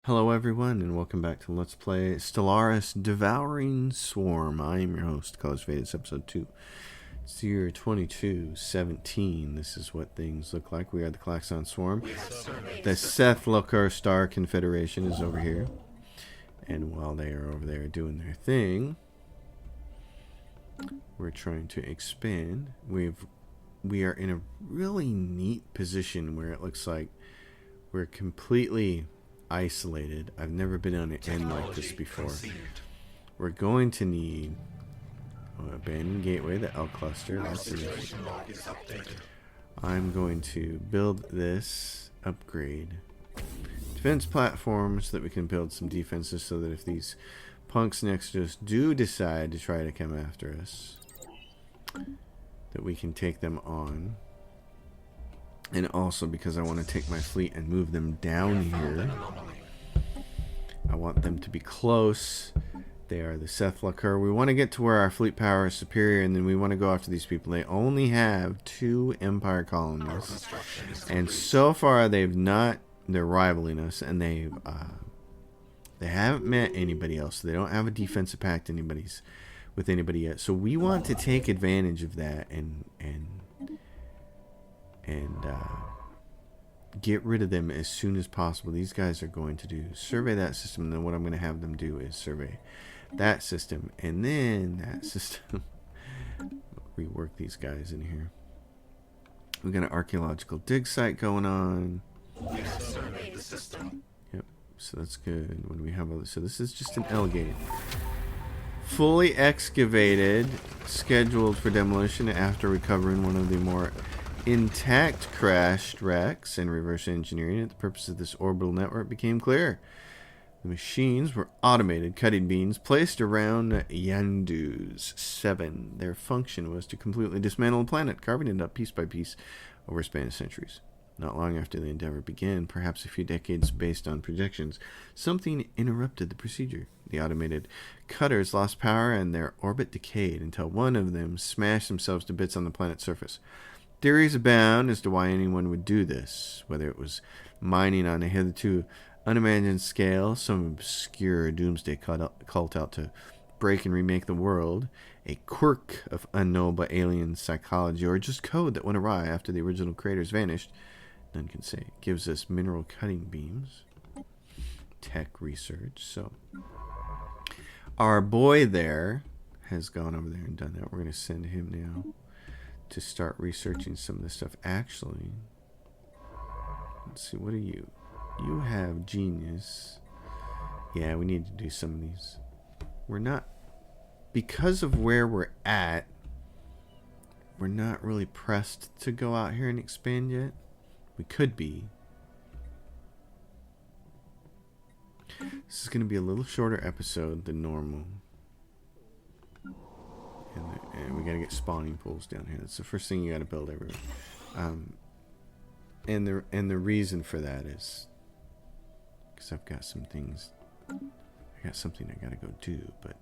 Hello everyone and welcome back to Let's Play Stellaris Devouring Swarm. I am your host, College Faded, episode 2. It's the year 2217. This is what things look like. We are the Klaxon Swarm. The Sethlokar Star Confederation is over here. And while they are over there doing their thing, we're trying to expand. We are in a really neat position where it looks like we're completely isolated. I've never been on an end like this before. We're going to need abandoned gateway, the L cluster. That's it. I'm going to build this upgrade defense platform so that we can build some defenses so that if these punks next to us do decide to try to come after us, that we can take them on. And also because I want to take my fleet and move them down here. I want them to be close. They are the Sethlokar. We want to get to where our fleet power is superior, and then we want to go after these people. They only have 2 Empire colonies. And so far they're rivaling us, and they haven't met anybody else. They don't have a defensive pact with anybody yet. So we want to take advantage of that and get rid of them as soon as possible. These guys are going to survey that system, and then what I'm going to have them do is survey that system, and then that system. Rework these guys in here. We got an archaeological dig site going on. Survey the system. Yep, so that's good. When we have so this is just an L gate, fully excavated, scheduled for demolition after recovering one of the more intact crashed wrecks and reverse engineering it. The purpose of this orbital network became clear. The machines were automated cutting beams placed around Yandus 7. Their function was to completely dismantle the planet, carving it up piece by piece over a span of centuries. Not long after the endeavor began, perhaps a few decades based on projections, something interrupted the procedure. The automated cutters lost power and their orbit decayed until one of them smashed themselves to bits on the planet's surface. Theories abound as to why anyone would do this, whether it was mining on a hitherto unimagined scale, some obscure doomsday cult out to break and remake the world, a quirk of unknowable alien psychology, or just code that went awry after the original creators vanished. None can say. It gives us mineral cutting beams, tech research. So our boy there has gone over there and done that. We're going to send him now to start researching some of this stuff. Actually, let's see, what are you? You have genius. Yeah, we need to do some of these. We're not, because of where we're at, we're not really pressed to go out here and expand yet. We could be. This is going to be a little shorter episode than normal. And we got to get spawning pools down here. That's the first thing you got to build everywhere. And the reason for that is because I've got some things. I got something I got to go do, but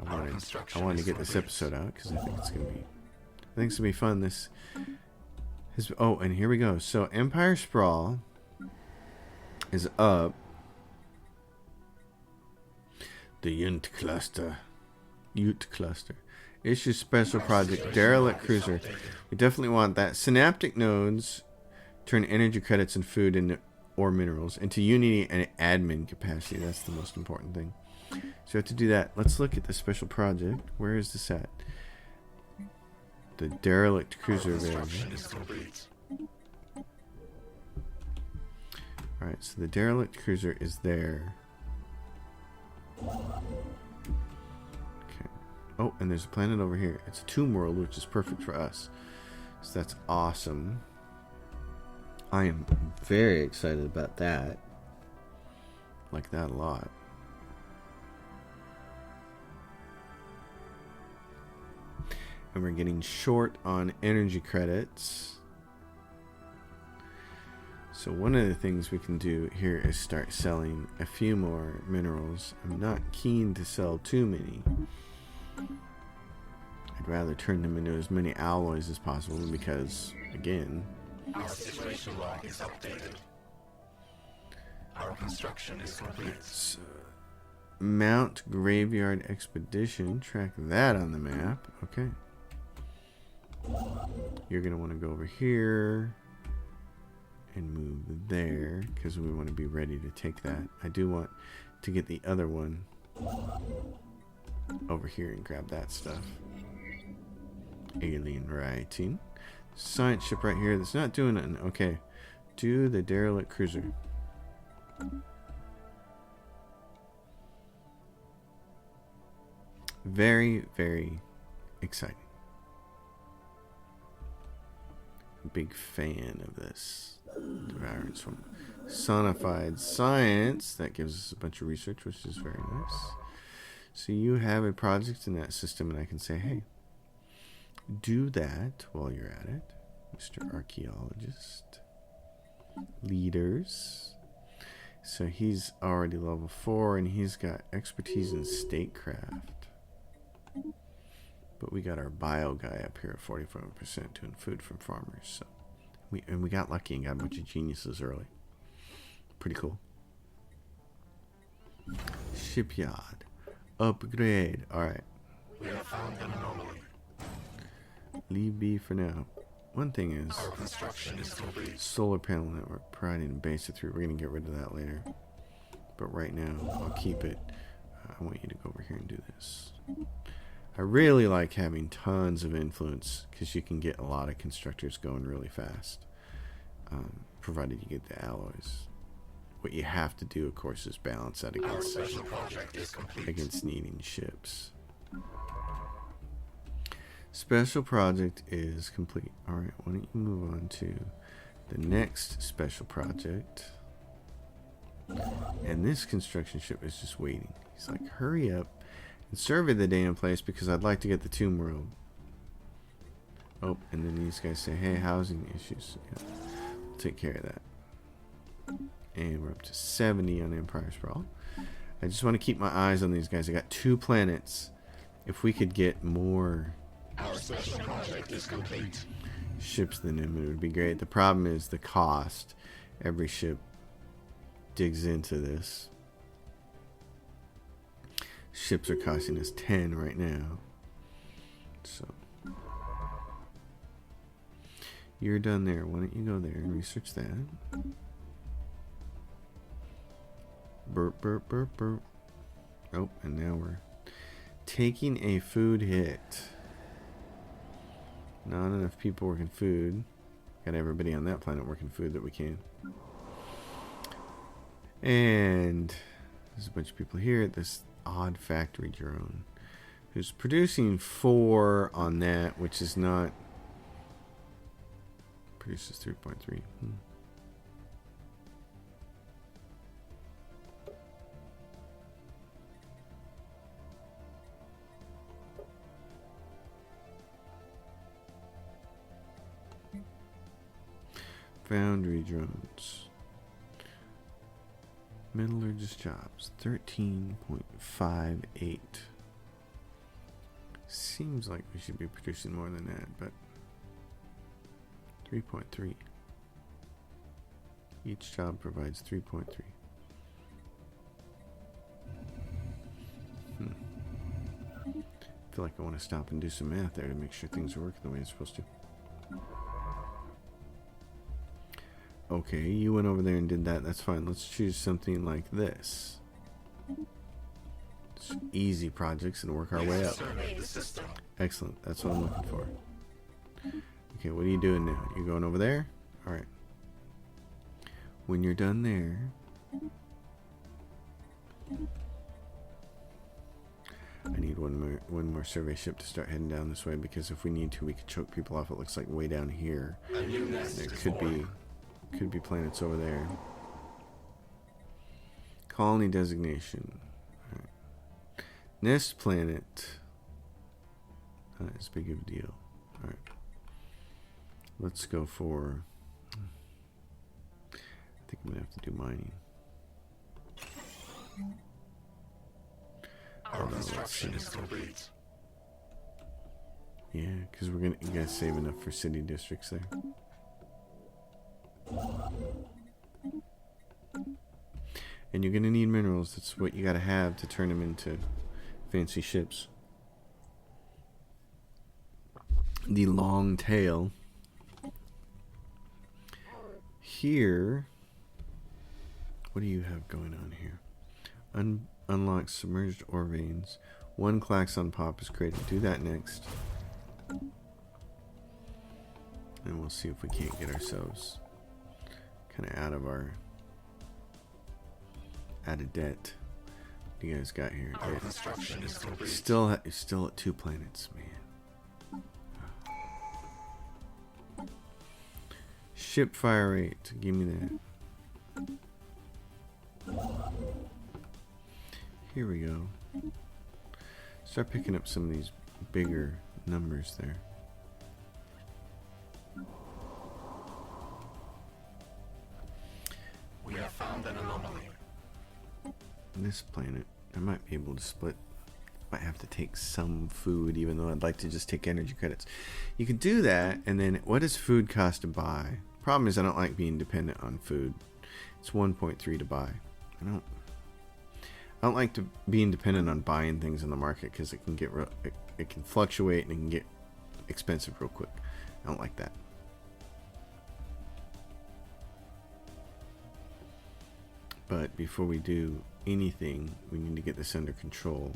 I wanted to get this episode out because I think it's gonna be fun. And here we go. So Empire Sprawl is up. The Ute cluster. Issue special project derelict cruiser. We definitely want that. Synaptic nodes turn energy credits and food into or minerals into Unity and admin capacity. That's the most important thing. So we have to do that. Let's look at the special project. Where is this at? The derelict cruiser available. Alright, so the derelict cruiser is there. Okay. Oh, and there's a planet over here. It's a tomb world, which is perfect for us. So that's awesome. I am very excited about that. Like that a lot. And we're getting short on energy credits. So one of the things we can do here is start selling a few more minerals. I'm not keen to sell too many. I'd rather turn them into as many alloys as possible because, again, our situation log is updated. construction is complete. So, Mount Graveyard Expedition. Track that on the map. Okay. You're going to want to go over here and move there because we want to be ready to take that. I do want to get the other one over here and grab that stuff. Alien writing. Science ship right here that's not doing nothing. Okay. Do the derelict cruiser. Very, very exciting. Big fan of this. Devouring from Sonified Science. That gives us a bunch of research, which is very nice. So you have a project in that system, and I can say, hey, do that while you're at it, Mr. Archaeologist. Leaders. So he's already level 4, and he's got expertise in statecraft. But we got our bio guy up here at 45% doing food from farmers. So we got lucky and got a bunch of geniuses early. Pretty cool. Shipyard. Upgrade. Alright. We have found an anomaly. Leave B for now. One thing is, Our construction is complete. solar panel network, providing a base of 3. We're going to get rid of that later. But right now, I'll keep it. I want you to go over here and do this. I really like having tons of influence because you can get a lot of constructors going really fast, provided you get the alloys. What you have to do, of course, is balance that Our against special project is complete. needing ships. Special project is complete. Alright, why don't you move on to the next special project. And this construction ship is just waiting. He's like, hurry up and survey the damn place because I'd like to get the tomb world. Oh, and then these guys say, hey, housing issues. Yeah, we'll take care of that. And we're up to 70 on Empire Sprawl. I just want to keep my eyes on these guys. I got 2 planets. If we could get more Our special project is complete. ships than them, it would be great. The problem is the cost. Every ship digs into this. Ships are costing us 10 right now. So you're done there. Why don't you go there and research that? Burp, burp, burp, burp. Oh, and now we're taking a food hit. Not enough people working food. Got everybody on that planet working food that we can. And there's a bunch of people here at this odd factory drone who's producing 4 on that, which is not, produces 3.3. Foundry drones. Metallurgist jobs, 13.58. Seems like we should be producing more than that, but 3.3. Each job provides 3.3. I feel like I want to stop and do some math there to make sure things are working the way it's supposed to. Okay, you went over there and did that. That's fine. Let's choose something like this. It's easy projects and work our way up. Excellent. That's what I'm looking for. Okay, what are you doing now? You're going over there? Alright. When you're done there, I need one more survey ship to start heading down this way, because if we need to, we could choke people off. It looks like way down here there could be planets over there. Colony designation. Right. Nest planet. Not as big of a deal. Alright. Let's go for, I think I'm going to have to do mining. Our construction is complete. Yeah, because we're going to, you guys save enough for city districts there. And you're going to need minerals. That's what you got to have to turn them into fancy ships. The long tail. Here, what do you have going on here? Unlock submerged ore veins. 1 klaxon pop is created. Do that next. And we'll see if we can't get ourselves kind of out of debt. What do you guys got here? Our construction is complete. Still at 2 planets, man. Ship fire rate. Give me that. Here we go. Start picking up some of these bigger numbers there. We have found an anomaly. This planet, I might be able to split. Might have to take some food, even though I'd like to just take energy credits. You can do that, and then what does food cost to buy? Problem is, I don't like being dependent on food. It's 1.3 to buy. I don't like to being dependent on buying things in the market because it can get it can fluctuate and it can get expensive real quick. I don't like that. But before we do anything, we need to get this under control.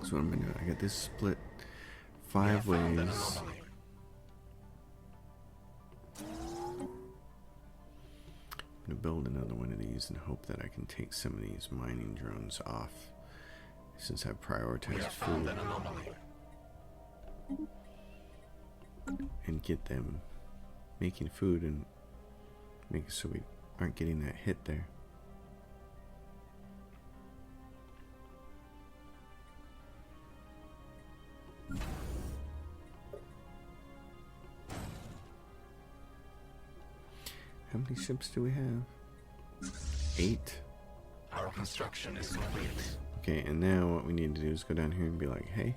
So what I'm gonna do, I got this split 5 ways. I'm gonna build another one of these and hope that I can take some of these mining drones off, since I prioritized food, and get them making food and make it so we aren't getting that hit there. How many ships do we have? 8. Our construction is complete. Okay, and now what we need to do is go down here and be like, hey,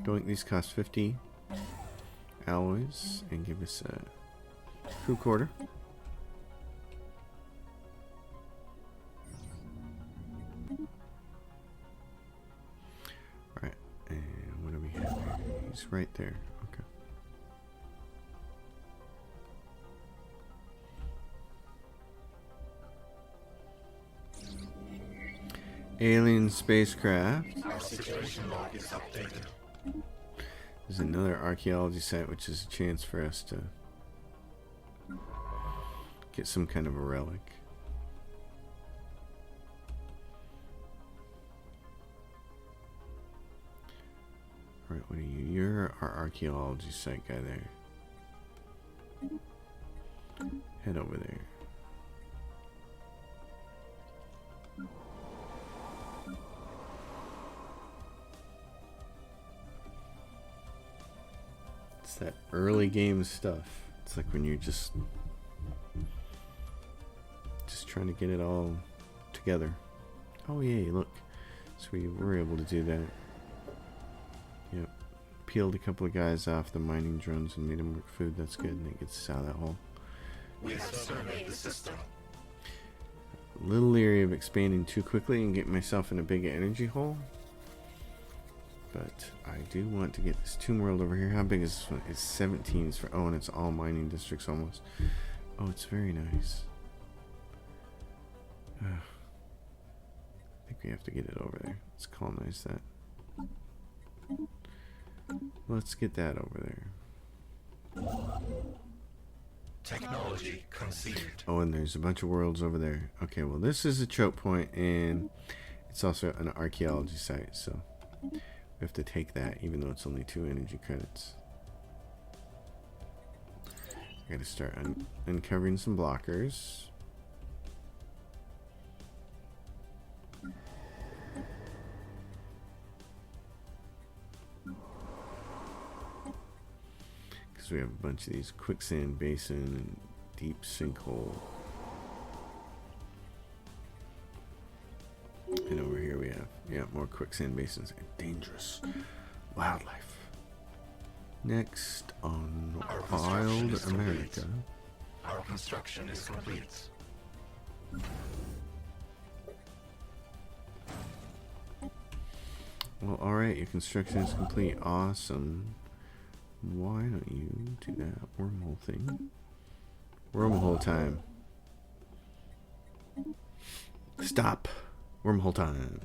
doink, these cost 50 alloys and give us a crew quarter. Alright, and what do we have here? He's right there. Okay. Alien spacecraft. Our situation log is updated. There's another archaeology site, which is a chance for us to get some kind of a relic. Alright, what are you? You're our archaeology site guy there. Head over there. It's that early game stuff. It's like when you're just trying to get it all together. Oh yay, look. So we were able to do that. Yep. Peeled a couple of guys off the mining drones and made them work food. That's good. And it gets us out of that hole. We have surveyed the system. A little leery of expanding too quickly and getting myself in a big energy hole. But I do want to get this tomb world over here. How big is this one? It's 17. For, oh, and it's all mining districts almost. Oh, it's very nice. I think we have to get it over there. Let's colonize that. Let's get that over there. Technology conceived. Oh, and there's a bunch of worlds over there. Okay, well, this is a choke point, and it's also an archaeology site, so we have to take that, even though it's only 2 energy credits. I gotta start uncovering some blockers. Because we have a bunch of these quicksand basin and deep sinkhole. And over here we have, yeah, more quicksand basins and dangerous wildlife. Next on Our construction Wild is complete. America. Our construction is complete. Well, alright, your construction is complete. Awesome. Why don't you do that wormhole thing? Wormhole time. Stop. Wormhole time.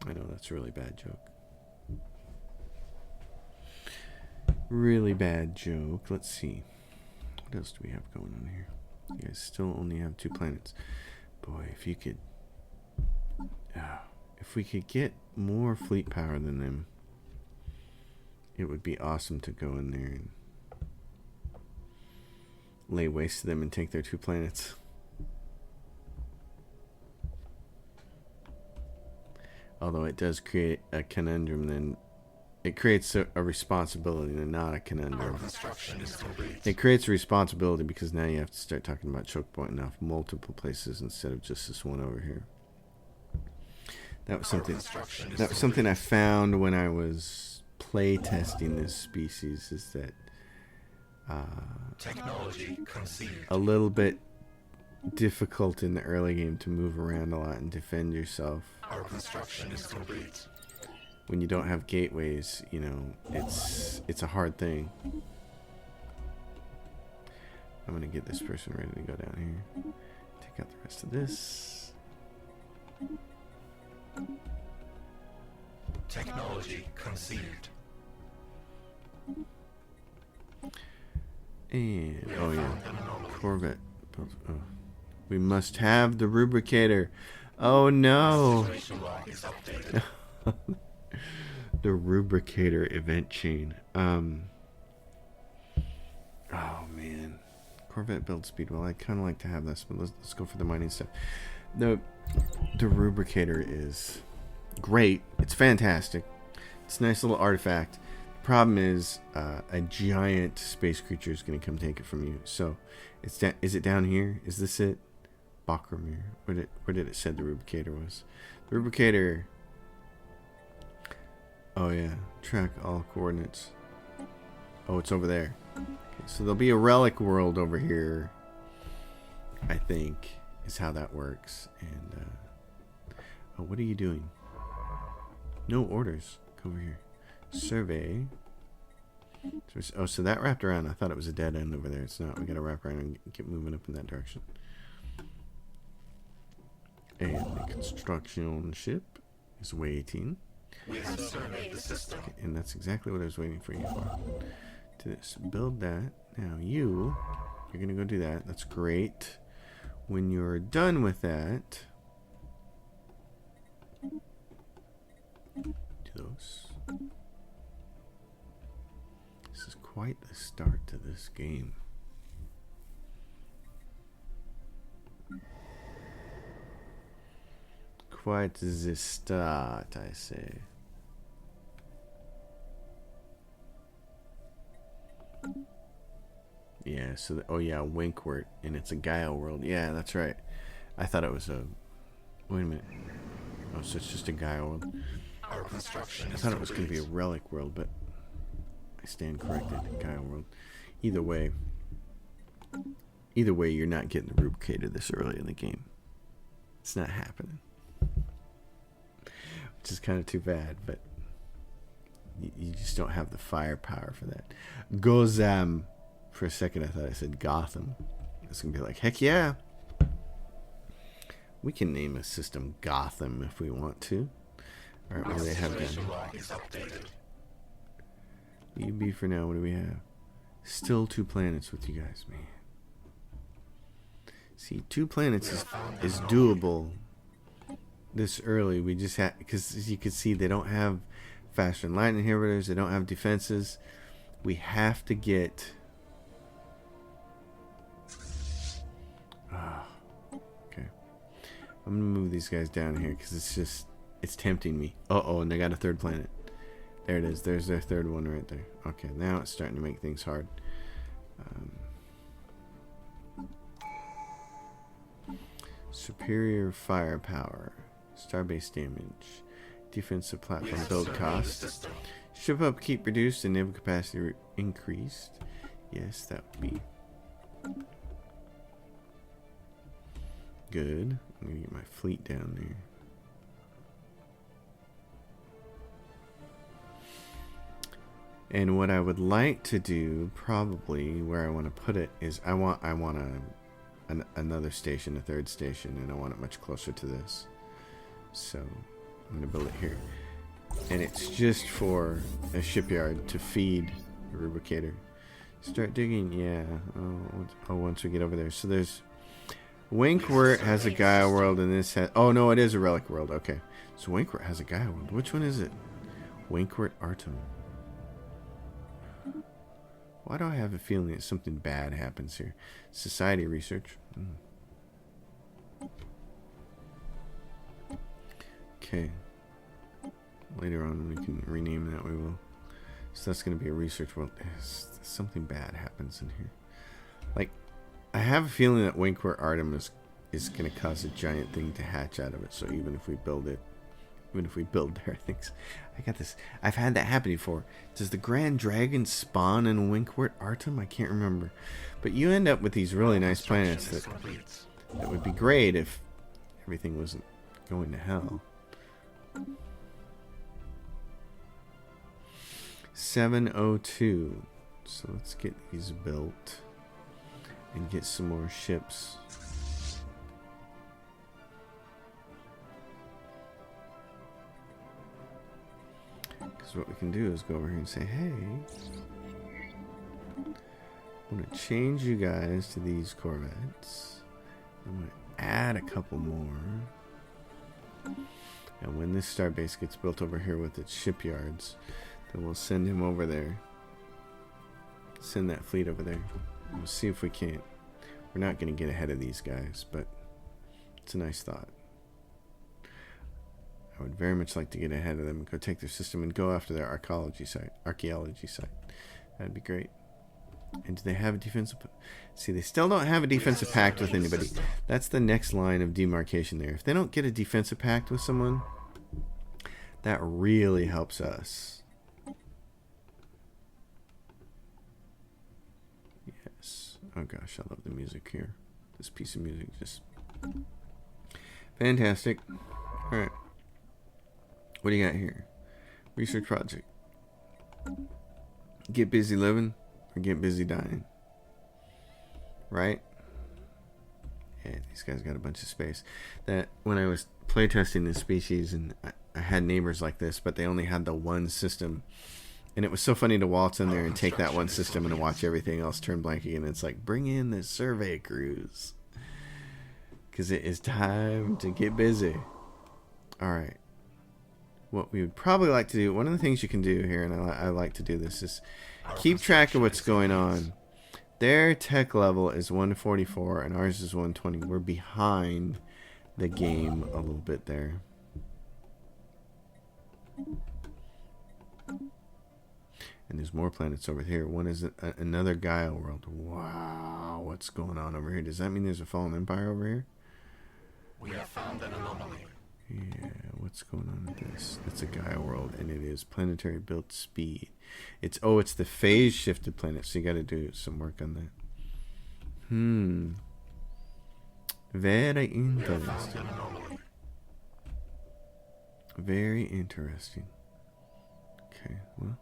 I know that's a really bad joke. Really bad joke. Let's see. What else do we have going on here? You guys still only have 2 planets. Boy, if you could... if we could get more fleet power than them, it would be awesome to go in there and lay waste to them and take their 2 planets. Although it does create a conundrum, then it creates a responsibility and not a Our conundrum. construction is complete. It creates a responsibility because now you have to start talking about choke pointing off multiple places instead of just this one over here. That was something. Construction is That was something I found when I was play testing this species. Is that technology conceived. a little bit difficult in the early game to move around a lot and defend yourself Our construction is complete. when you don't have gateways. You know, it's a hard thing. I'm gonna get this person ready to go down here. Take out the rest of this. Technology conceived. And oh yeah, Corvette. Oh, we must have the rubricator. Oh no, Situation log is updated. the rubricator event chain. Oh man, Corvette build speed. Well, I kind of like to have this, but let's go for the mining stuff. The rubricator is great. It's fantastic. It's a nice little artifact. Problem is, a giant space creature is going to come take it from you. So, is it down here? Is this it? Bakramir. Where did it said the rubricator was? The rubricator. Oh yeah, track all coordinates. Oh, it's over there. Okay, so there'll be a relic world over here, I think, is how that works. And oh, what are you doing? No orders. Come over here. Survey. Oh, so that wrapped around. I thought it was a dead end over there. It's not. We gotta wrap around and get moving up in that direction. And the construction ship is waiting. We have surveyed the system. Okay, and that's exactly what I was waiting for you for. To this. Build that. Now you're gonna go do that. That's great. When you're done with that, do those. This is quite the start to this game. Quite the start, I say. Yeah, so oh yeah, Winkwort, and it's a Gaia world. Yeah, that's right. I thought it was a... Wait a minute. Oh, so it's just a Gaia world. Our construction I is thought it was going to be a complete. relic world, but I stand corrected. Gaia world. Either way, you're not getting the rubricator this early in the game. It's not happening. Which is kind of too bad, but you just don't have the firepower for that. Gozam. For a second, I thought I said Gotham. It's going to be like, heck yeah. We can name a system Gotham if we want to. Alright, what do they have down Situation here? log is updated. EB for now, what do we have? Still 2 planets with you guys, man. See, 2 planets is doable this early. We just have, because as you can see, they don't have faster than light inhibitors, they don't have defenses. We have to get... okay. I'm going to move these guys down here because it's tempting me. Uh-oh, and they got a 3rd planet. There it is. There's their 3rd one right there. Okay, now it's starting to make things hard. Superior firepower, starbase damage, defensive platform build cost, Ship upkeep reduced and naval capacity increased. Yes, that would be good. I'm gonna get my fleet down there. And what I would like to do, probably where I want to put it, is I want another station, a third station, and I want it much closer to this. So I'm going to build it here. And it's just for a shipyard to feed a rubricator. Start digging, yeah. Oh, once we get over there. So there's Winkwort has a Gaia world, and this has... Oh, no, it is a Relic world. Okay. So Winkwort has a Gaia world. Which one is it? Winkwort Artem. Why do I have a feeling that something bad happens here? Society research. Okay. Later on we can rename that, we will. So that's going to be a research world. Something bad happens in here. Like, I have a feeling that Winkwort Artem is going to cause a giant thing to hatch out of it. So even if we build it, even if we build there, I got this. I've had that happen before. Does the Grand Dragon spawn in Winkwort Artem? I can't remember. But you end up with these really nice planets that would be great if everything wasn't going to hell. 702. So let's get these built and get some more ships. Because what we can do is go over here and say, hey, I'm going to change you guys to these corvettes. I'm going to add a couple more. And when this starbase gets built over here with its shipyards, then we'll send him over there. Send that fleet over there. We'll see if we can't. We're not going to get ahead of these guys, but it's a nice thought. I would very much like to get ahead of them and go take their system and go after their archaeology site. That'd be great. And do they have a defensive... See, they still don't have a defensive pact with anybody. That's the next line of demarcation there. If they don't get a defensive pact with someone, that really helps us. Yes. Oh gosh, I love the music here. This piece of music just... fantastic. Alright. What do you got here? Research project. Get busy living or get busy dying. Right? Yeah, these guys got a bunch of space. That when I was playtesting this species and I had neighbors like this, but they only had the one system. And it was so funny to waltz in there and take that one system and watch everything else turn blank again. It's like, bring in the survey crews. Because it is time to get busy. Alright. What we would probably like to do, one of the things you can do here, and I like to do this, is keep track of what's going on. Their tech level is 144 and ours is 120. We're behind the game a little bit there. And there's more planets over here. One is another Gaia world. Wow, what's going on over here? Does that mean there's a fallen empire over here? We have found an anomaly. Yeah, what's going on with this? It's a Gaia world, and it is planetary built speed. It's the phase shifted planet, so you got to do some work on that. Very interesting. Very interesting. Okay, well.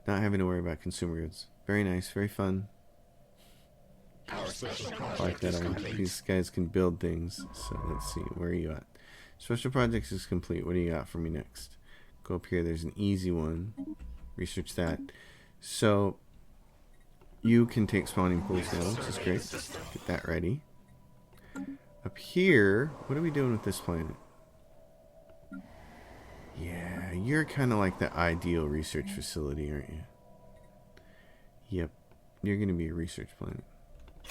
Not having to worry about consumer goods. Very nice, very fun. I like that a lot. These guys can build things. So let's see, where are you at? Special projects is complete. What do you got for me next? Go up here. There's an easy one. Research that. So you can take spawning pools now, which is great. Get that ready. Up here, what are we doing with this planet? Yeah, you're kind of like the ideal research facility, aren't you? Yep, you're going to be a research planet.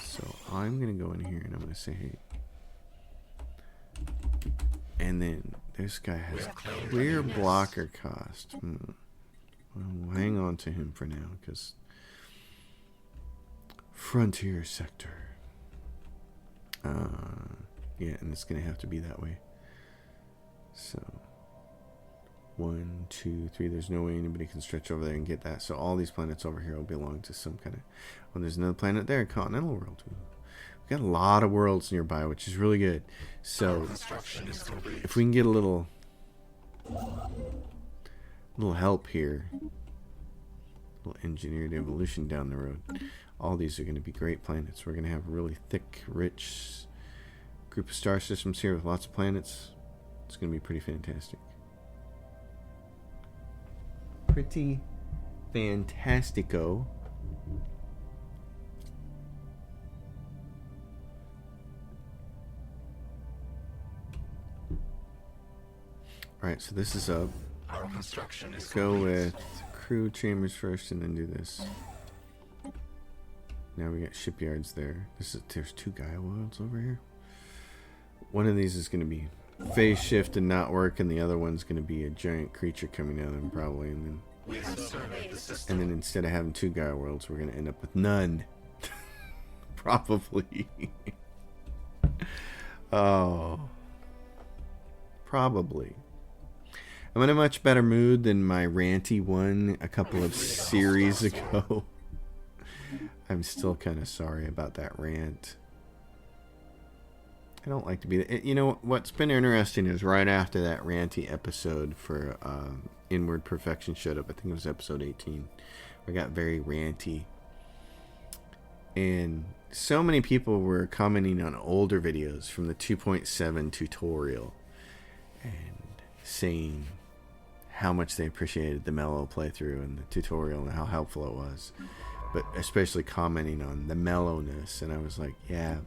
So I'm going to go in here and I'm going to say, hey. And then this guy has clear blocker cost. Well, we'll hang on to him for now because frontier sector. Yeah, and it's going to have to be that way. So 2, 3. There's no way anybody can stretch over there and get that. So all these planets over here will belong to some kind of... Well, there's another planet there, continental world. We've got a lot of worlds nearby, which is really good. So if we can get a little help here, a little engineered evolution down the road, all these are going to be great planets. We're going to have a really thick, rich group of star systems here with lots of planets. It's going to be pretty fantastic. Pretty fantastico. Alright, so this is up. Our construction is Go complete. with crew chambers first and then do this. Now we got shipyards there. There's 2 Gaia worlds over here. One of these is going to be phase shift and not work, and the other one's going to be a giant creature coming out of them probably, and We have surveyed the system. then instead of having 2 Gaia worlds, we're going to end up with none. Probably. Oh. Probably. I'm in a much better mood than my ranty one a couple of series ago. I'm still kind of sorry about that rant. I don't like to be... You know, what's been interesting is right after that ranty episode for Inward Perfection showed up, I think it was episode 18, I got very ranty. And so many people were commenting on older videos from the 2.7 tutorial and saying how much they appreciated the mellow playthrough and the tutorial and how helpful it was, but especially commenting on the mellowness. And I was like, yeah,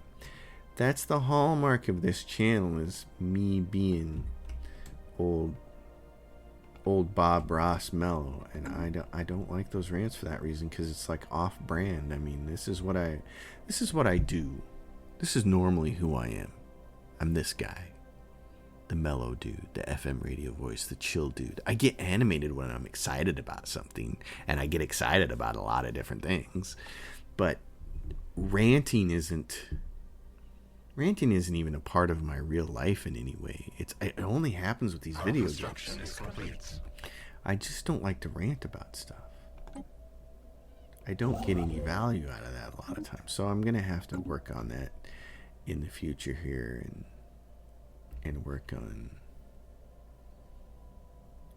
that's the hallmark of this channel, is me being old Bob Ross mellow, and I don't like those rants for that reason, because it's like off brand. I mean, this is what I do. This is normally who I am. I'm this guy. The mellow dude, the FM radio voice, the chill dude. I get animated when I'm excited about something, and I get excited about a lot of different things. But ranting isn't even a part of my real life in any way. It only happens with these Our video construction games. is complete. I just don't like to rant about stuff. I don't get any value out of that a lot of times. So I'm going to have to work on that in the future here, and work on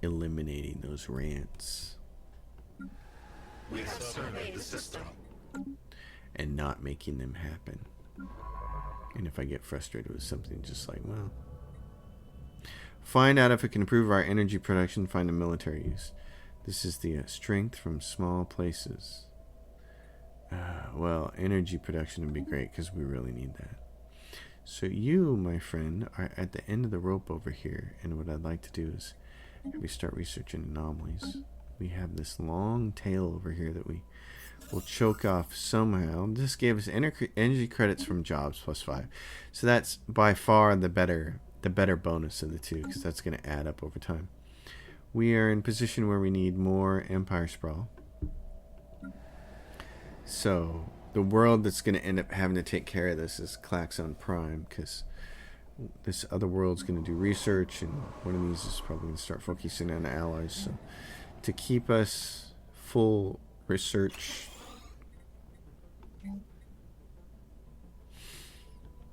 eliminating those rants We have surveyed the system. and not making them happen. And if I get frustrated with something, just like, well, find out if it can improve our energy production, find a military use. This is the strength from small places. Well, energy production would be great because we really need that. So you, my friend, are at the end of the rope over here, and what I'd like to do is have you start researching anomalies. We have this long tail over here that we will choke off somehow. This gave us energy credits from jobs +5, so that's by far the better bonus of the two, because that's going to add up over time. We are in position where we need more empire sprawl. So the world that's going to end up having to take care of this is Klaxon Prime, because this other world's going to do research, and one of these is probably going to start focusing on allies. So to keep us full research,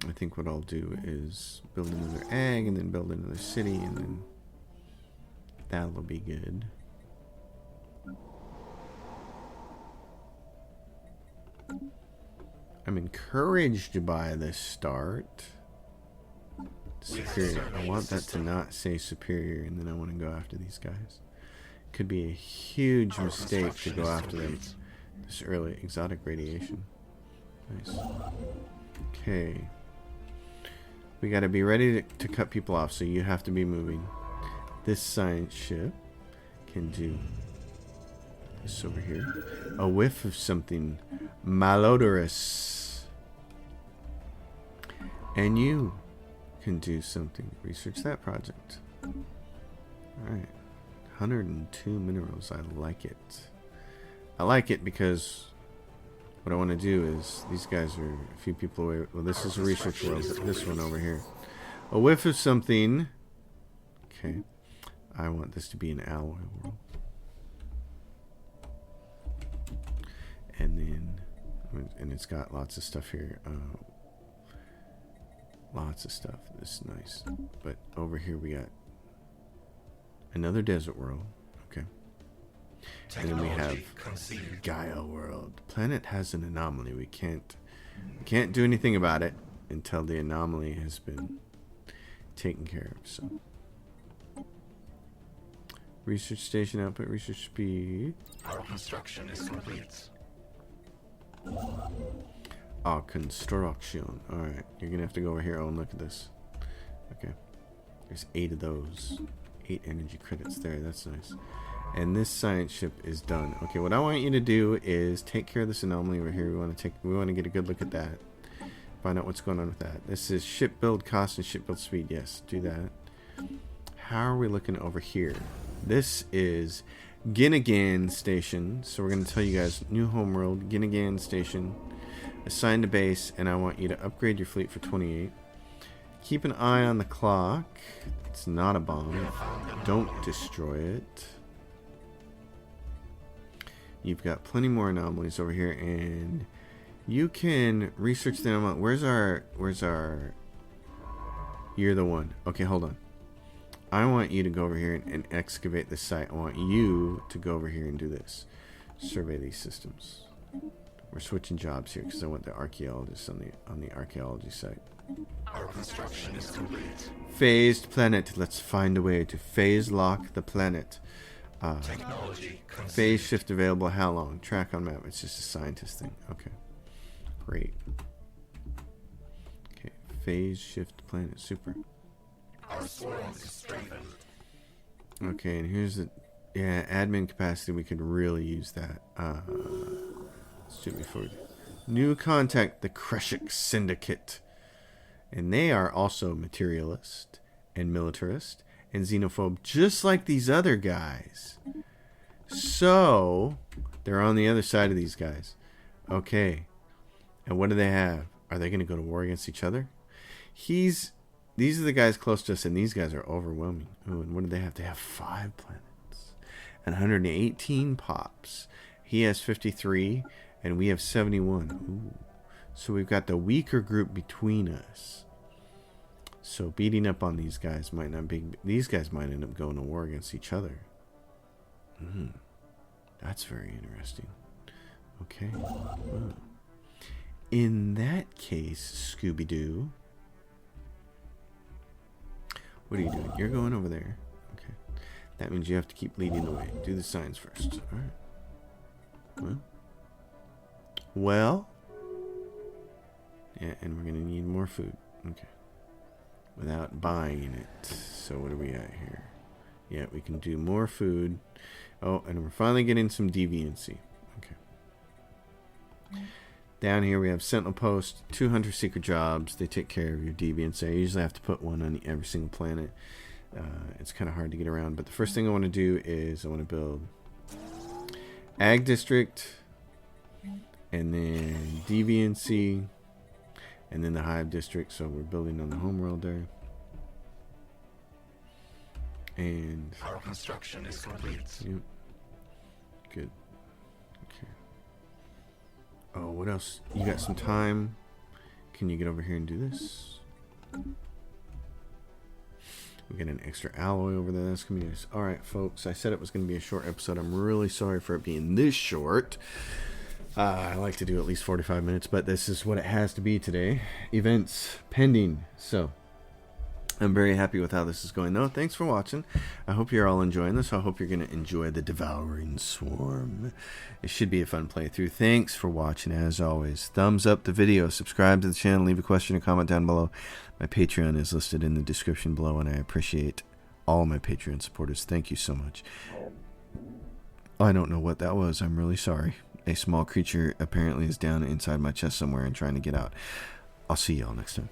I think what I'll do is build another egg, and then build another city, and then that'll be good. I'm encouraged by this start. Superior. I want that to not say superior, and then I want to go after these guys. Could be a huge mistake to go after them this early. Exotic radiation. Nice. Okay. We got to be ready to cut people off, so you have to be moving. This science ship can do this over here. A whiff of something malodorous. And you can do something. Research that project. Alright. 102 minerals. I like it. I like it because what I want to do is, these guys are a few people away. Well, this is a research world, but this one over here. A whiff of something. Okay. I want this to be an alloy world. And then, and it's got lots of stuff here. Lots of stuff. This is nice. But over here we got another desert world. Okay. And then we have Gaia world. Planet has an anomaly. We can't do anything about it until the anomaly has been taken care of. So research station output, research speed. Our construction is complete. Construction. Alright, you're gonna have to go over here. Oh, and look at this. Okay. There's 8 of those. 8 energy credits there. That's nice. And this science ship is done. Okay, what I want you to do is take care of this anomaly over here. We want to get a good look at that. Find out what's going on with that. This is ship build cost and ship build speed. Yes, do that. How are we looking over here? This is Ginnigan Station. So we're going to tell you guys, new homeworld, Ginnigan Station. Assign to base, and I want you to upgrade your fleet for 28. Keep an eye on the clock. It's not a bomb. Don't destroy it. You've got plenty more anomalies over here, and you can research the anomaly. Where's our... You're the one. Okay, hold on. I want you to go over here and excavate the site. I want you to go over here and do this. Survey these systems. We're switching jobs here because I want the archaeologists on the archaeology site. Our construction is complete. Phased planet. Let's find a way to phase lock the planet. Technology Phase shift available. How long? Track on map. It's just a scientist thing. Okay. Great. Okay. Phase shift planet. Super. Our swarms is strengthened. Okay, and here's the admin capacity. We could really use that. Let's do it before. New contact, the Kreshik Syndicate. And they are also materialist and militarist and xenophobe, just like these other guys. So, they're on the other side of these guys. Okay. And what do they have? Are they going to go to war against each other? These are the guys close to us, and these guys are overwhelming. Oh, and what do they have? They have 5 planets and 118 pops. He has 53, and we have 71. Ooh. So we've got the weaker group between us. So beating up on these guys might not be... These guys might end up going to war against each other. That's very interesting. Okay. Wow. In that case, Scooby-Doo... What are you doing? You're going over there. Okay. That means you have to keep leading the way. Do the signs first. Alright. Well. Yeah, and we're going to need more food. Okay. Without buying it. So what do we got here? Yeah, we can do more food. Oh, and we're finally getting some deviancy. Okay. Down here we have Sentinel Post, 200 secret jobs. They take care of your deviants. I usually have to put one on every single planet. It's kind of hard to get around. But the first thing I want to do is I want to build Ag District, and then deviancy, and then the Hive District. So we're building on the homeworld there. And our construction is complete. Yep. Good. Okay. Oh, what else? You got some time? Can you get over here and do this? We got an extra alloy over there. That's going to be nice. Alright, folks. I said it was going to be a short episode. I'm really sorry for it being this short. I like to do at least 45 minutes, but this is what it has to be today. Events pending. So, I'm very happy with how this is going, though. Thanks for watching. I hope you're all enjoying this. I hope you're going to enjoy the Devouring Swarm. It should be a fun playthrough. Thanks for watching, as always. Thumbs up the video. Subscribe to the channel. Leave a question or comment down below. My Patreon is listed in the description below, and I appreciate all my Patreon supporters. Thank you so much. I don't know what that was. I'm really sorry. A small creature apparently is down inside my chest somewhere and trying to get out. I'll see y'all next time.